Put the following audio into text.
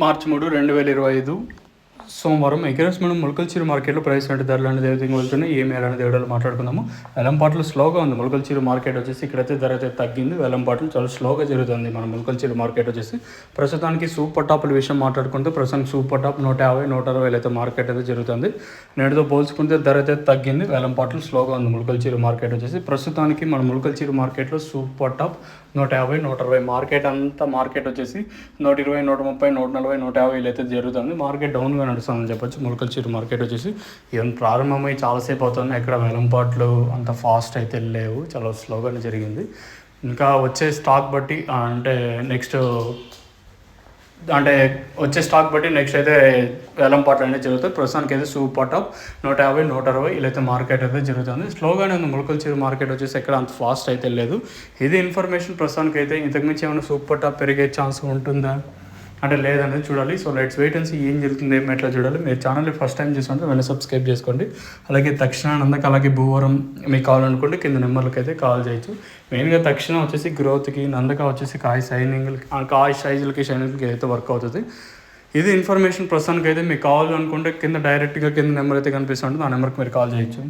మార్చి 3, 2025 సోమవారం ఎకరస్ మనం మొలకల్చీరు మార్కెట్లో ప్రైస్ అంటే ధరలు అనేది ఏ విధంగా వెళ్తున్నాయి ఏమి అనేది వీడియోలో మాట్లాడుకుందాము. వెలంపాట్లు స్లోగా ఉంది. మొలకల్చీరు మార్కెట్ వచ్చేసి ఇక్కడైతే ధర అయితే తగ్గింది. వెలంపాట్లు చాలా స్లోగా జరుగుతుంది. మన మొలకల్చీరు మార్కెట్ వచ్చేసి ప్రస్తుతానికి సూపర్ టాప్ల విషయం మాట్లాడుకుంటే ప్రస్తుతానికి సూపర్ టాప్ 150, 160 అయితే మార్కెట్ అయితే జరుగుతుంది. నేటితో పోల్చుకుంటే ధర అయితే తగ్గింది. వెలంపాట్లు స్లోగా ఉంది. మొలకల్చీరు మార్కెట్ వచ్చేసి ప్రస్తుతానికి మన మొలకల్చీరు మార్కెట్లో సూపర్ టాప్ 150, 160 మార్కెట్ వచ్చేసి 120, 130, 140, 150 అయితే జరుగుతుంది. మార్కెట్ డౌన్గా నడుస్తుందని చెప్పొచ్చు. మొలకల్చీరు మార్కెట్ వచ్చేసి ఈవెన్ ప్రారంభమై చాలాసేపు అవుతుంది. ఎక్కడ వెలంపాట్లు అంత ఫాస్ట్ అయితే లేవు, చాలా స్లోగానే జరిగింది. ఇంకా వచ్చే స్టాక్ బట్టి వచ్చే స్టాక్ బట్టి నెక్స్ట్ అయితే వేలంపాట్లు అనేది జరుగుతుంది. ప్రస్తుతానికి అయితే సూపర్ టాప్ 150, 160 ఇలా అయితే మార్కెట్ అయితే జరుగుతుంది. స్లోగానే ఉంది. మొలకల్చీరు మార్కెట్ వచ్చేసి ఎక్కడ అంత ఫాస్ట్ అయితే లేదు. ఇది ఇన్ఫర్మేషన్. ప్రస్తుతానికి అయితే ఇంతకుమించి ఏమైనా సూపర్ టాప్ పెరిగే ఛాన్స్ ఉంటుందా అంటే లేదనేది చూడాలి. So let's wait and see ఏం జరుగుతుంది, ఏం ఎట్లా చూడాలి. మీరు ఛానల్ని ఫస్ట్ టైం చూసుకుంటే వెంటనే సబ్స్క్రైబ్ చేసుకోండి. అలాగే తక్షణ నందక అలాగే భూవరం మీకు కావాలనుకుంటే కింద నెంబర్లకి అయితే కాల్ చేయొచ్చు. మెయిన్గా తక్షణ వచ్చేసి గ్రోత్కి, నందక వచ్చేసి కాయ సైజులకి షైనింగ్కి అయితే వర్క్ అవుతుంది. ఇది ఇన్ఫర్మేషన్. ప్రస్తుతానికి అయితే మీకు కావాలనుకుంటే కింద డైరెక్ట్గా కింద నెంబర్ అయితే కనిపిస్తుంది. ఆ నెంబర్కి మీరు కాల్ చేయొచ్చు.